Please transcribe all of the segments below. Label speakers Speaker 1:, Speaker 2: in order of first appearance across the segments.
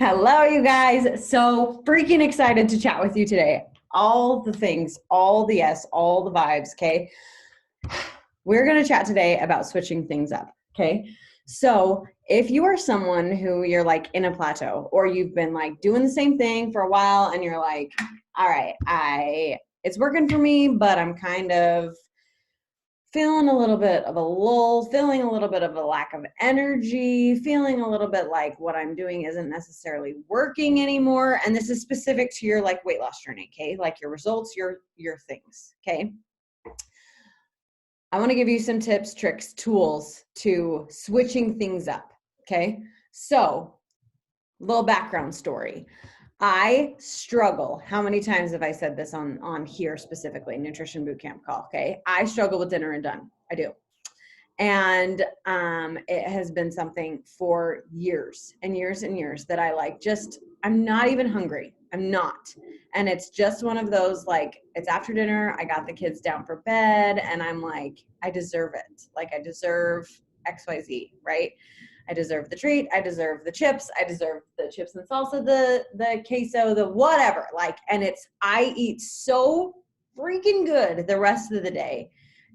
Speaker 1: Hello, you guys. So freaking excited to chat with you today. All the things, all the yes, all the vibes, okay? We're going to chat today about switching things up, okay? So if you are someone who you're like in a plateau or you've been like doing the same thing for a while and you're like, all right, it's working for me, but I'm kind of feeling a little bit of a lull, feeling a little bit of a lack of energy, feeling a little bit like what I'm doing isn't necessarily working anymore. And this is specific to your like weight loss journey, okay? Like your results, your things, okay? I want to give you some tips, tricks, tools to switching things up, okay? So, little background story. I struggle. How many times have I said this on here specifically, Nutrition Bootcamp call? Okay, I struggle with dinner and done. I do, and it has been something for years and years and years that I like. Just I'm not even hungry. I'm not, and it's just one of those like it's after dinner. I got the kids down for bed, and I'm like, I deserve it. Like I deserve XYZ, right? I deserve the treat. I deserve the chips. I deserve the chips and salsa, the queso, the whatever. Like, and I eat so freaking good the rest of the day.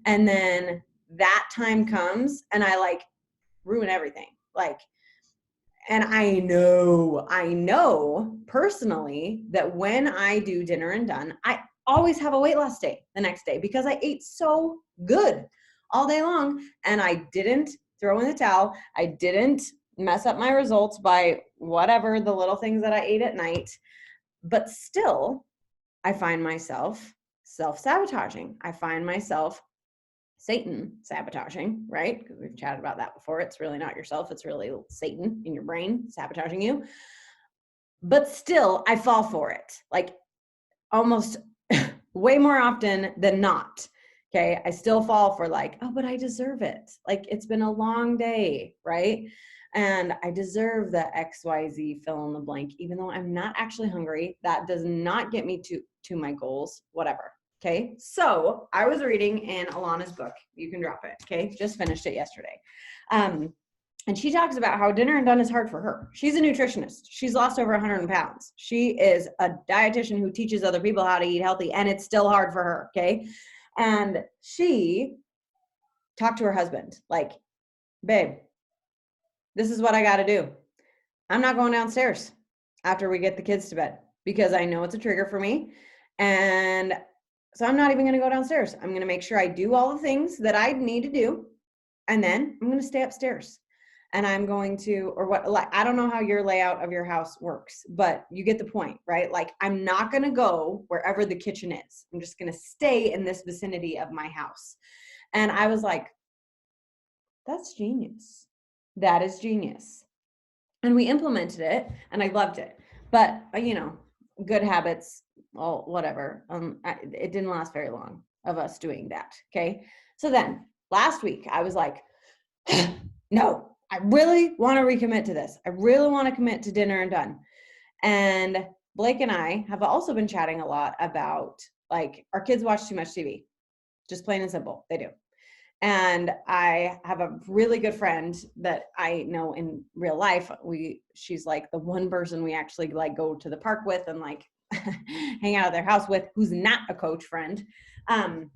Speaker 1: And then that time comes and I like ruin everything. Like, and I know personally that when I do dinner and done, I always have a weight loss day the next day because I ate so good all day long and I didn't throw in the towel. I didn't mess up my results by whatever the little things that I ate at night. But still, I find myself self-sabotaging. I find myself Satan sabotaging, right? Because we've chatted about that before. It's really not yourself. It's really Satan in your brain sabotaging you. But still, I fall for it. Like almost way more often than not. Okay. I still fall for like, oh, but I deserve it. Like it's been a long day, right? And I deserve the XYZ fill in the blank, even though I'm not actually hungry. That does not get me to my goals, whatever. Okay. So I was reading in Alana's book. You can drop it. Okay. Just finished it yesterday. And she talks about how dinner and done is hard for her. She's a nutritionist. She's lost over 100 pounds. She is a dietitian who teaches other people how to eat healthy, and it's still hard for her, okay? And she talked to her husband, like, babe, this is what I got to do. I'm not going downstairs after we get the kids to bed because I know it's a trigger for me. And so I'm not even going to go downstairs. I'm going to make sure I do all the things that I need to do. And then I'm going to stay upstairs. And I'm going to, or what, like, I don't know how your layout of your house works, but you get the point, right? Like, I'm not going to go wherever the kitchen is. I'm just going to stay in this vicinity of my house. And I was like, that's genius. That is genius. And we implemented it and I loved it. But, good habits, well, whatever. It didn't last very long of us doing that. Okay. So then last week I was like, no, I really want to recommit to this. I really want to commit to dinner and done. And Blake and I have also been chatting a lot about like our kids watch too much TV, just plain and simple. They do. And I have a really good friend that I know in real life. She's like the one person we actually like go to the park with and like hang out at their house with, who's not a coach friend. And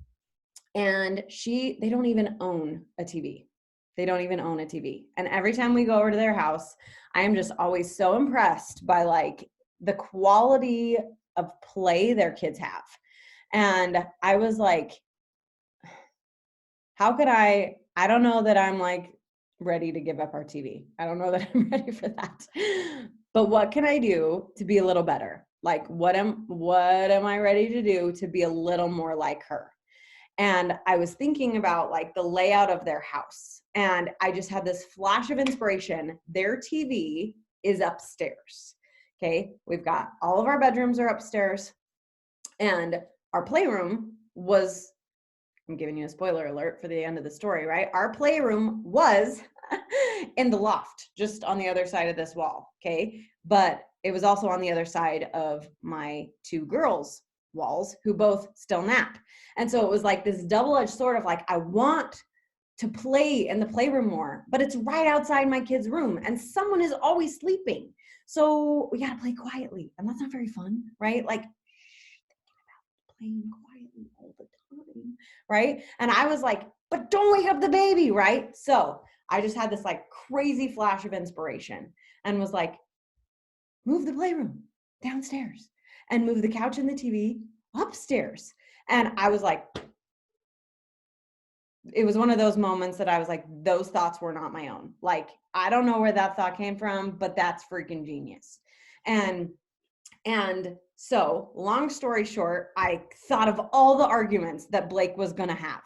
Speaker 1: they don't even own a TV. They don't even own a TV. And every time we go over to their house, I am just always so impressed by like the quality of play their kids have. And I was like, how could I don't know that I'm like ready to give up our TV. I don't know that I'm ready for that. But what can I do to be a little better? Like what am I ready to do to be a little more like her? And I was thinking about like the layout of their house. And I just had this flash of inspiration. Their TV is upstairs. Okay. We've got all of our bedrooms are upstairs. And our playroom was, I'm giving you a spoiler alert for the end of the story, right? Our playroom was in the loft, just on the other side of this wall. Okay. But it was also on the other side of my two girls' walls who both still nap. And so it was like this double-edged sword of like, I want to play in the playroom more, but it's right outside my kid's room and someone is always sleeping. So we got to play quietly. And that's not very fun, right? Like, playing quietly all the time, right? And I was like, but don't wake up the baby, right? So I just had this like crazy flash of inspiration and was like, move the playroom downstairs and move the couch and the TV upstairs. And I was like, it was one of those moments that I was like, those thoughts were not my own. Like, I don't know where that thought came from, but that's freaking genius. And so, long story short, I thought of all the arguments that Blake was going to have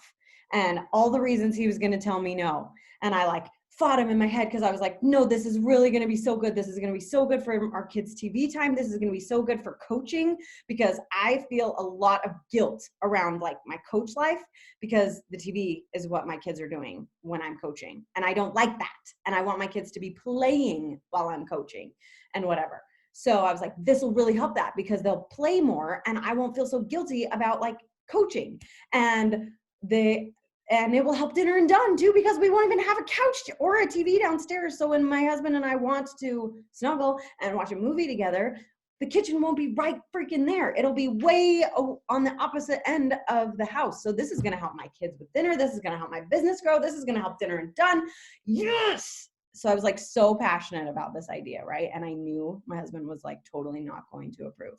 Speaker 1: and all the reasons he was going to tell me no. And I like fought him in my head because I was like, no, this is really going to be so good. This is going to be so good for our kids' TV time. This is going to be so good for coaching because I feel a lot of guilt around like my coach life because the TV is what my kids are doing when I'm coaching. And I don't like that. And I want my kids to be playing while I'm coaching and whatever. So I was like, this will really help that because they'll play more and I won't feel so guilty about like coaching. And it will help dinner and done too because we won't even have a couch or a TV downstairs. So when my husband and I want to snuggle and watch a movie together, the kitchen won't be right freaking there. It'll be way on the opposite end of the house. So this is going to help my kids with dinner. This is going to help my business grow. This is going to help dinner and done. Yes. So I was like so passionate about this idea, right? And I knew my husband was like totally not going to approve.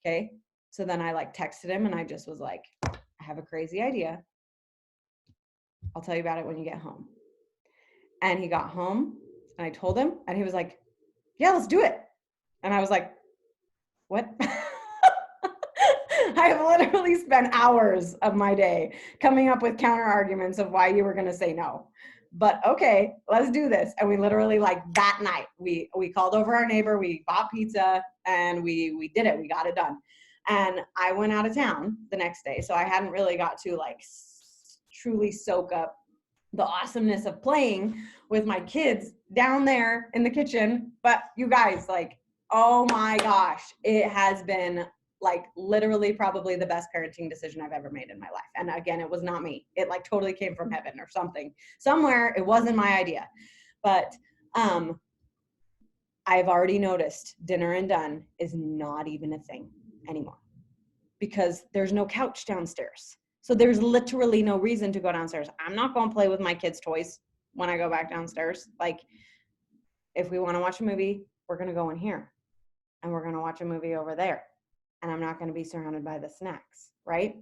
Speaker 1: Okay. So then I like texted him and I just was like, I have a crazy idea. I'll tell you about it when you get home. And he got home and I told him and he was like, yeah, let's do it. And I was like, what? I have literally spent hours of my day coming up with counter arguments of why you were going to say no. But okay, let's do this. And we literally like that night, we called over our neighbor, we bought pizza and we did it. We got it done. And I went out of town the next day. So I hadn't really got to like truly soak up the awesomeness of playing with my kids down there in the kitchen. But you guys, like, oh my gosh, it has been like literally probably the best parenting decision I've ever made in my life. And again, it was not me. It like totally came from heaven or something. Somewhere it wasn't my idea. But I've already noticed dinner and done is not even a thing anymore because there's no couch downstairs. So there's literally no reason to go downstairs. I'm not going to play with my kids' toys when I go back downstairs. Like if we want to watch a movie, we're going to go in here and we're going to watch a movie over there. And I'm not going to be surrounded by the snacks, right?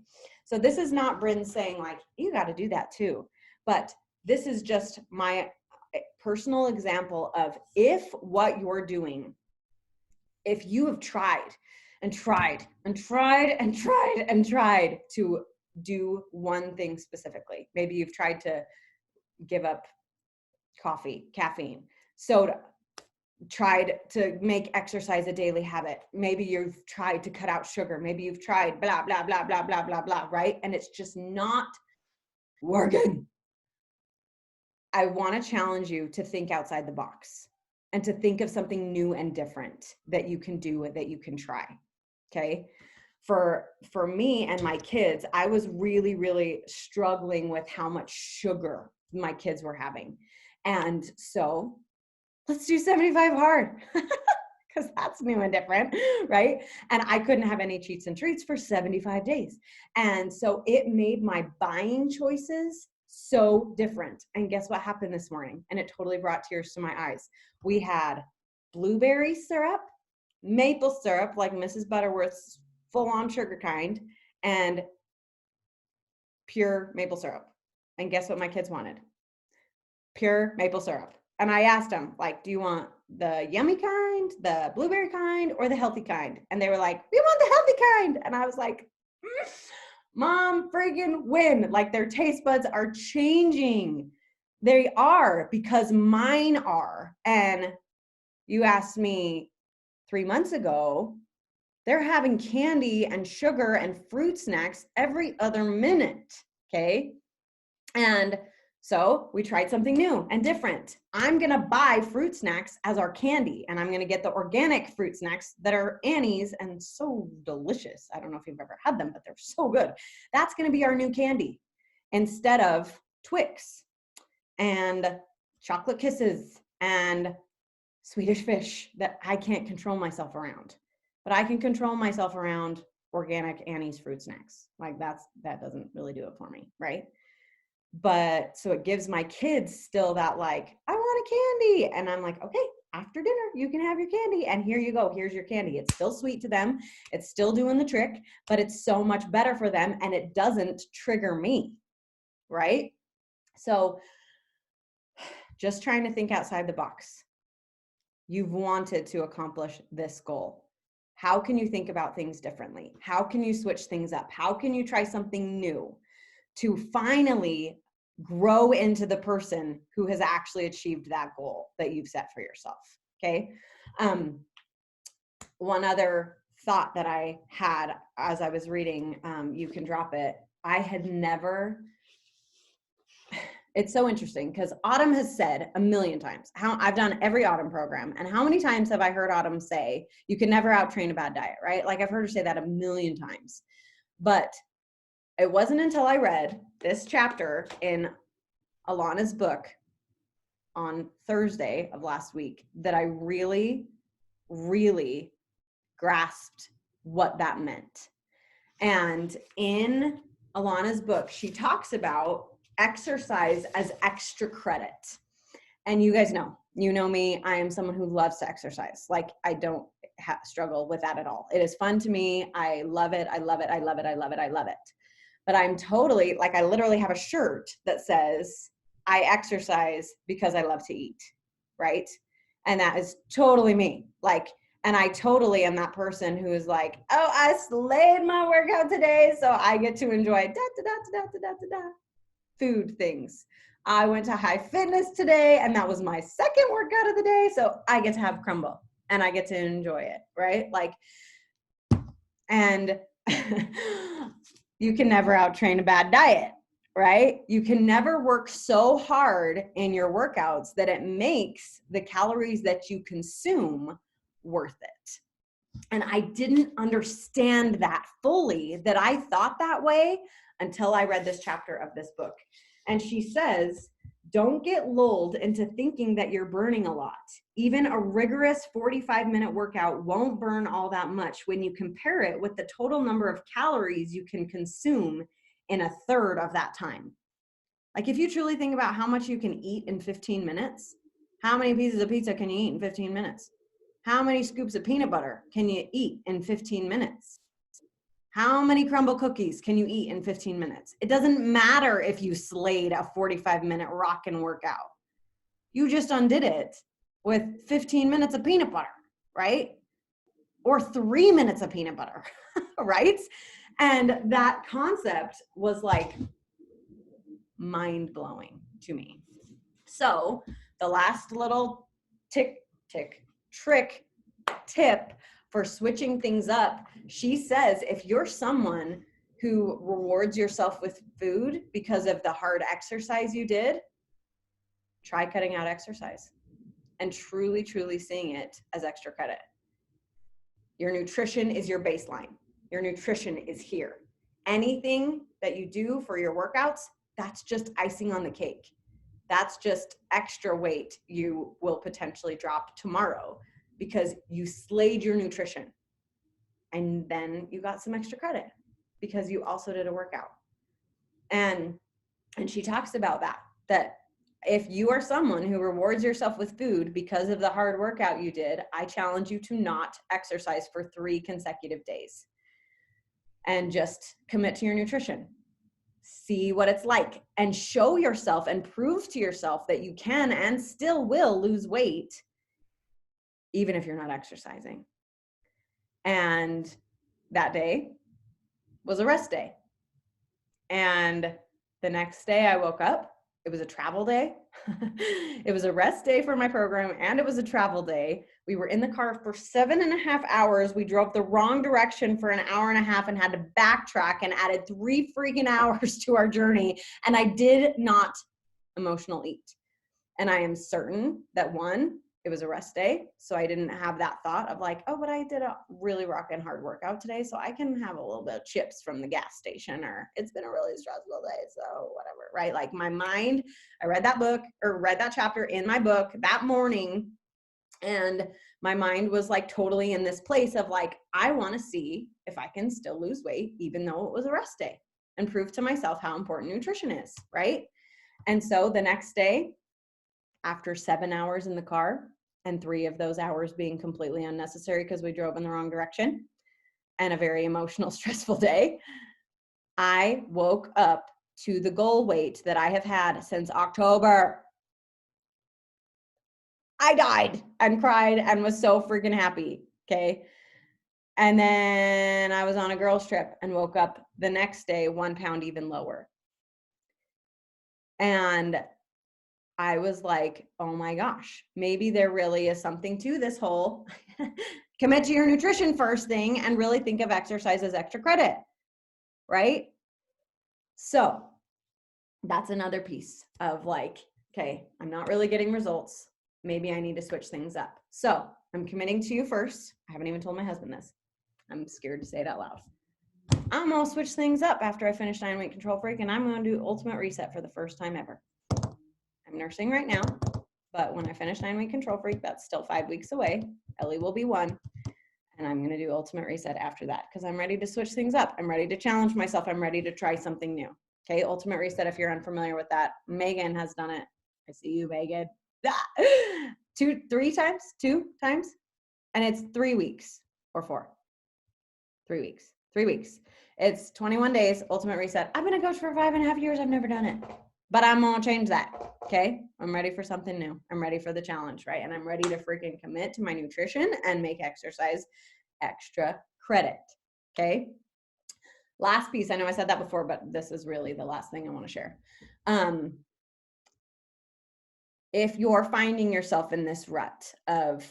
Speaker 1: So this is not Bryn saying like, you got to do that too. But this is just my personal example of if what you're doing, if you have tried and tried and tried and tried and tried to do one thing specifically, maybe you've tried to give up coffee, caffeine, soda, tried to make exercise a daily habit. Maybe you've tried to cut out sugar. Maybe you've tried blah, blah, blah, blah, blah, blah, blah, right? And it's just not working. I want to challenge you to think outside the box and to think of something new and different that you can do, that you can try. Okay. For me and my kids, I was really, really struggling with how much sugar my kids were having. And so let's do 75 hard because that's new and different, right? And I couldn't have any cheats and treats for 75 days. And so it made my buying choices so different. And guess what happened this morning? And it totally brought tears to my eyes. We had blueberry syrup, maple syrup, like Mrs. Butterworth's full-on sugar kind, and pure maple syrup. And guess what my kids wanted? Pure maple syrup. And I asked them, like, do you want the yummy kind, the blueberry kind, or the healthy kind? And they were like, we want the healthy kind. And I was like, Mom, friggin' win. Like their taste buds are changing. They are because mine are. And you asked me 3 months ago, they're having candy and sugar and fruit snacks every other minute. Okay. And so we tried something new and different. I'm going to buy fruit snacks as our candy, and I'm going to get the organic fruit snacks that are Annie's and so delicious. I don't know if you've ever had them, but they're so good. That's going to be our new candy instead of Twix and chocolate kisses and Swedish fish that I can't control myself around, but I can control myself around organic Annie's fruit snacks. Like that doesn't really do it for me, right? But so it gives my kids still that like, I want a candy. And I'm like, okay, after dinner, you can have your candy. And here you go. Here's your candy. It's still sweet to them. It's still doing the trick, but it's so much better for them. And it doesn't trigger me, right? So just trying to think outside the box. You've wanted to accomplish this goal. How can you think about things differently? How can you switch things up? How can you try something new to finally grow into the person who has actually achieved that goal that you've set for yourself? Okay. One other thought that I had as I was reading, You Can Drop It. I had never, it's so interesting because Autumn has said a million times how I've done every Autumn program, and how many times have I heard Autumn say, you can never out-train a bad diet, right? Like I've heard her say that a million times, but it wasn't until I read this chapter in Alana's book on Thursday of last week that I really, really grasped what that meant. And in Alana's book, she talks about exercise as extra credit. And you guys know, you know me, I am someone who loves to exercise. Like I don't struggle with that at all. It is fun to me. I love it. I love it. I love it. I love it. I love it. But I'm totally, like I literally have a shirt that says, I exercise because I love to eat, right? And that is totally me. Like, and I totally am that person who is like, oh, I slayed my workout today, so I get to enjoy food things. I went to High Fitness today, and that was my second workout of the day, so I get to have crumble, and I get to enjoy it, right? Like, and you can never out-train a bad diet, right? You can never work so hard in your workouts that it makes the calories that you consume worth it. And I didn't understand that fully, that I thought that way until I read this chapter of this book. And she says, don't get lulled into thinking that you're burning a lot. Even a rigorous 45-minute workout won't burn all that much when you compare it with the total number of calories you can consume in a third of that time. Like if you truly think about how much you can eat in 15 minutes, how many pieces of pizza can you eat in 15 minutes? How many scoops of peanut butter can you eat in 15 minutes? How many crumble cookies can you eat in 15 minutes? It doesn't matter if you slayed a 45-minute rockin' workout. You just undid it with 15 minutes of peanut butter, right? Or 3 minutes of peanut butter, right? And that concept was like mind-blowing to me. So the last little trick tip for switching things up, she says, if you're someone who rewards yourself with food because of the hard exercise you did, try cutting out exercise and truly, truly seeing it as extra credit. Your nutrition is your baseline. Your nutrition is here. Anything that you do for your workouts, that's just icing on the cake. That's just extra weight you will potentially drop tomorrow because you slayed your nutrition. And then you got some extra credit because you also did a workout. And she talks about that if you are someone who rewards yourself with food because of the hard workout you did, I challenge you to not exercise for 3 consecutive days and just commit to your nutrition. See what it's like and show yourself and prove to yourself that you can and still will lose weight even if you're not exercising. And that day was a rest day. And the next day I woke up, it was a travel day. It was a rest day for my program and it was a travel day. We were in the car for 7.5 hours. We drove the wrong direction for 1.5 hours and had to backtrack and added 3 freaking hours to our journey. And I did not emotional eat. And I am certain that one, it was a rest day. So I didn't have that thought of like, oh, but I did a really rockin' hard workout today. So I can have a little bit of chips from the gas station, or it's been a really stressful day. So whatever, right? Like my mind, I read that book or read that chapter in my book that morning. And my mind was like totally in this place of like, I want to see if I can still lose weight, even though it was a rest day, and prove to myself how important nutrition is, right? And so the next day, after 7 hours in the car, and 3 of those hours being completely unnecessary because we drove in the wrong direction, and a very emotional, stressful day, I woke up to the goal weight that I have had since October. I died and cried and was so freaking happy. Okay. And then I was on a girls trip and woke up the next day 1 pound even lower. And I was like, oh my gosh, maybe there really is something to this whole commit to your nutrition first thing and really think of exercise as extra credit, right? So that's another piece of like, okay, I'm not really getting results. Maybe I need to switch things up. So I'm committing to you first. I haven't even told my husband this. I'm scared to say it out loud. I'm going to switch things up after I finish 9-week control freak, and I'm going to do ultimate reset for the first time ever. I'm nursing right now, but when I finish 9-week control freak, that's still 5 weeks away. Ellie will be 1, and I'm going to do ultimate reset after that because I'm ready to switch things up. I'm ready to challenge myself. I'm ready to try something new. Okay, ultimate reset, if you're unfamiliar with that, Megan has done it. I see you, Megan. 2 times, and it's 3 weeks or 4. 3 weeks. 3 weeks. It's 21 days, ultimate reset. I've been a coach for 5.5 years. I've never done it, but I'm going to change that. Okay. I'm ready for something new. I'm ready for the challenge, right? And I'm ready to freaking commit to my nutrition and make exercise extra credit. Okay. Last piece. I know I said that before, but this is really the last thing I want to share. If you're finding yourself in this rut of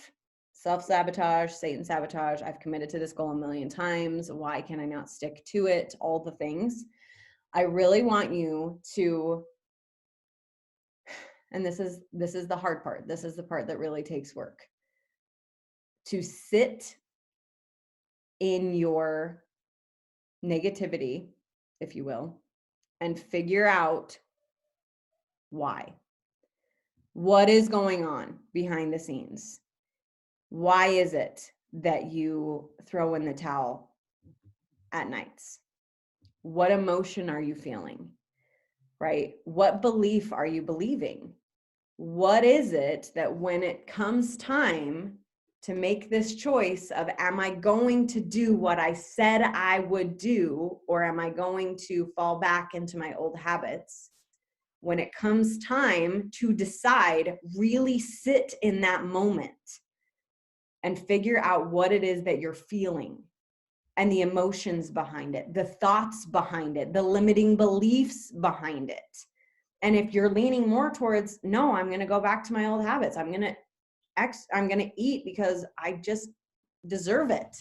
Speaker 1: self-sabotage, Satan sabotage, I've committed to this goal a million times, why can I not stick to it, all the things, I really want you to, and this is the hard part, this is the part that really takes work, to sit in your negativity, if you will, and figure out why. What is going on behind the scenes? Why is it that you throw in the towel at nights? What emotion are you feeling, right? What belief are you believing? What is it that when it comes time to make this choice of, am I going to do what I said I would do, or am I going to fall back into my old habits? When it comes time to decide, really sit in that moment and figure out what it is that you're feeling and the emotions behind it, the thoughts behind it, the limiting beliefs behind it. And if you're leaning more towards, no, I'm going to go back to my old habits. I'm going to eat because I just deserve it.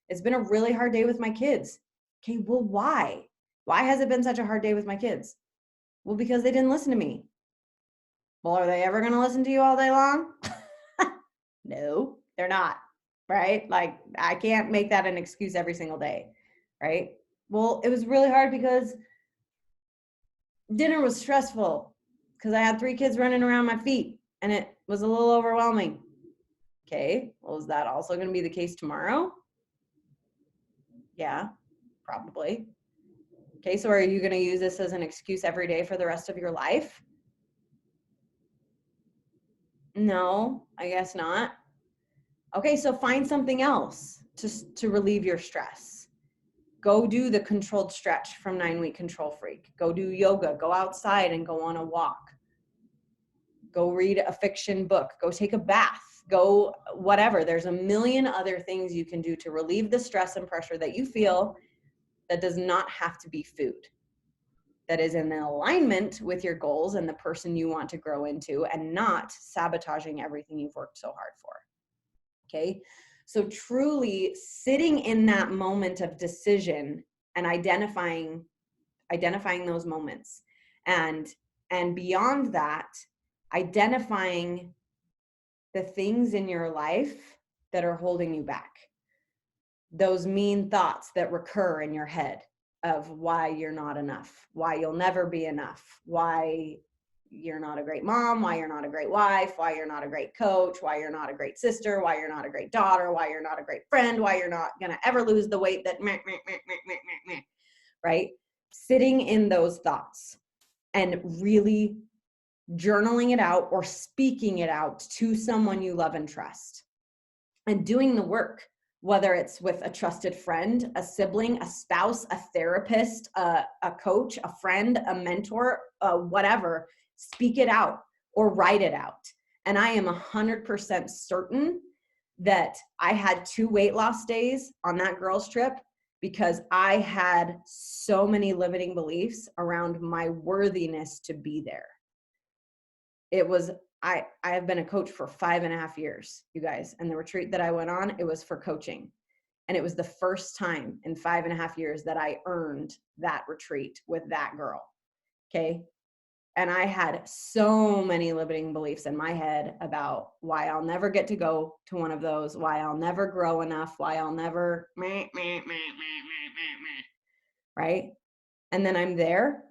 Speaker 1: It's been a really hard day with my kids. Okay, well, why? Why has it been such a hard day with my kids? Well, because they didn't listen to me. Well, are they ever going to listen to you all day long? No, they're not, right? Like, I can't make that an excuse every single day, right? Well, it was really hard because dinner was stressful because I had 3 kids running around my feet and it was a little overwhelming. Okay, well, is that also going to be the case tomorrow? Yeah, probably. Okay, so are you going to use this as an excuse every day for the rest of your life? No, I guess not. Okay, so find something else to relieve your stress. Go do the controlled stretch from 9-week control freak. Go do yoga. Go outside and go on a walk. Go read a fiction book. Go take a bath. Go whatever. There's a million other things you can do to relieve the stress and pressure that you feel that does not have to be food. That is in alignment with your goals and the person you want to grow into, and not sabotaging everything you've worked so hard for. Okay. So truly sitting in that moment of decision and identifying those moments, and beyond that, identifying the things in your life that are holding you back. Those mean thoughts that recur in your head of why you're not enough, why you'll never be enough, why you're not a great mom, why you're not a great wife, why you're not a great coach, why you're not a great sister, why you're not a great daughter, why you're not a great friend, why you're not going to ever lose the weight that, right? Sitting in those thoughts and really journaling it out or speaking it out to someone you love and trust, and doing the work, whether it's with a trusted friend, a sibling, a spouse, a therapist, a coach, a friend, a mentor, whatever. Speak it out or write it out. And I am 100% certain that I had 2 weight loss days on that girls' trip because I had so many limiting beliefs around my worthiness to be there. It was, I have been a coach for 5.5 years, you guys. And the retreat that I went on, it was for coaching. And it was the first time in 5.5 years that I earned that retreat with that girl. Okay. And I had so many limiting beliefs in my head about why I'll never get to go to one of those, why I'll never grow enough, why I'll never, right? And then I'm there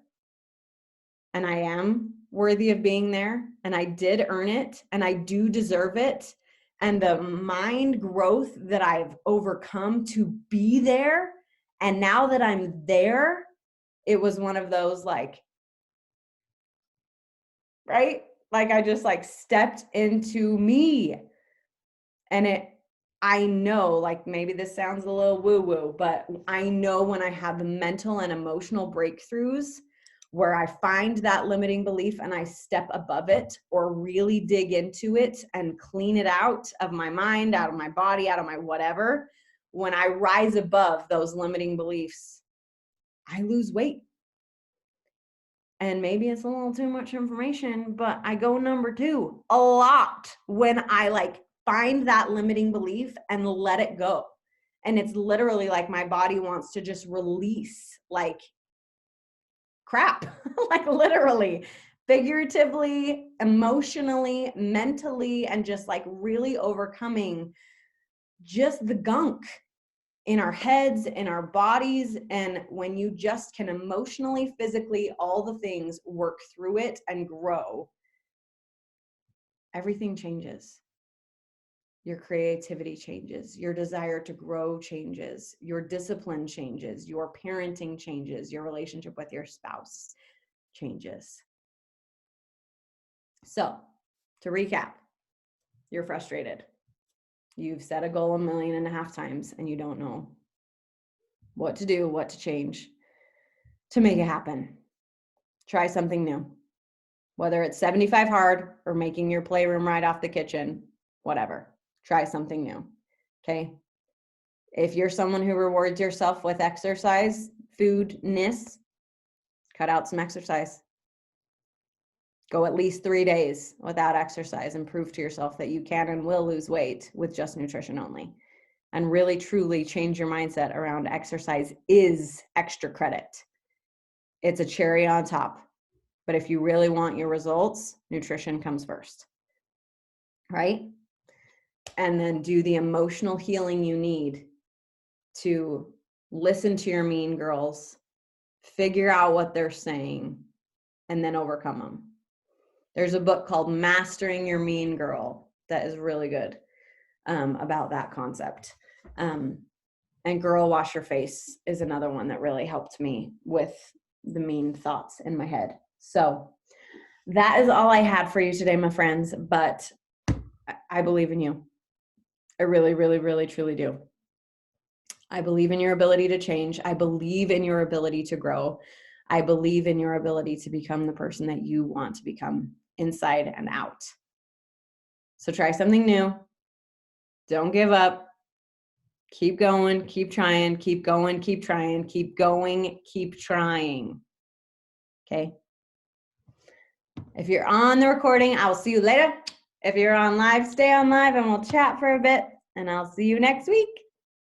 Speaker 1: and I am worthy of being there, and I did earn it, and I do deserve it. And the mind growth that I've overcome to be there, and now that I'm there, it was one of those like, right? Like I just like stepped into me. And I know, like maybe this sounds a little woo-woo, but I know when I have mental and emotional breakthroughs where I find that limiting belief and I step above it or really dig into it and clean it out of my mind, out of my body, out of my whatever, when I rise above those limiting beliefs, I lose weight. And maybe it's a little too much information, but I go number 2 a lot when I like find that limiting belief and let it go. And it's literally like my body wants to just release like crap, like literally, figuratively, emotionally, mentally, and just like really overcoming just the gunk in our heads, in our bodies. And when you just can emotionally, physically, all the things work through it and grow, everything changes. Your creativity changes, your desire to grow changes, your discipline changes, your parenting changes, your relationship with your spouse changes. So, to recap, you're frustrated. You've set a goal 1.5 million times and you don't know what to do, what to change to make it happen. Try something new. Whether it's 75 hard or making your playroom right off the kitchen, whatever. Try something new. Okay? If you're someone who rewards yourself with exercise, foodness, cut out some exercise. Go at least 3 days without exercise and prove to yourself that you can and will lose weight with just nutrition only. And really, truly change your mindset around exercise is extra credit. It's a cherry on top. But if you really want your results, nutrition comes first, right? And then do the emotional healing you need to listen to your mean girls, figure out what they're saying, and then overcome them. There's a book called Mastering Your Mean Girl that is really good about that concept. And Girl Wash Your Face is another one that really helped me with the mean thoughts in my head. So that is all I had for you today, my friends, but I believe in you. I really, really, really, truly do. I believe in your ability to change. I believe in your ability to grow. I believe in your ability to become the person that you want to become inside and out. So try something new. Don't give up. Keep going, keep trying, keep going, keep trying, keep going, keep trying. Okay? If you're on the recording, I'll see you later. If you're on live, stay on live and we'll chat for a bit. And I'll see you next week.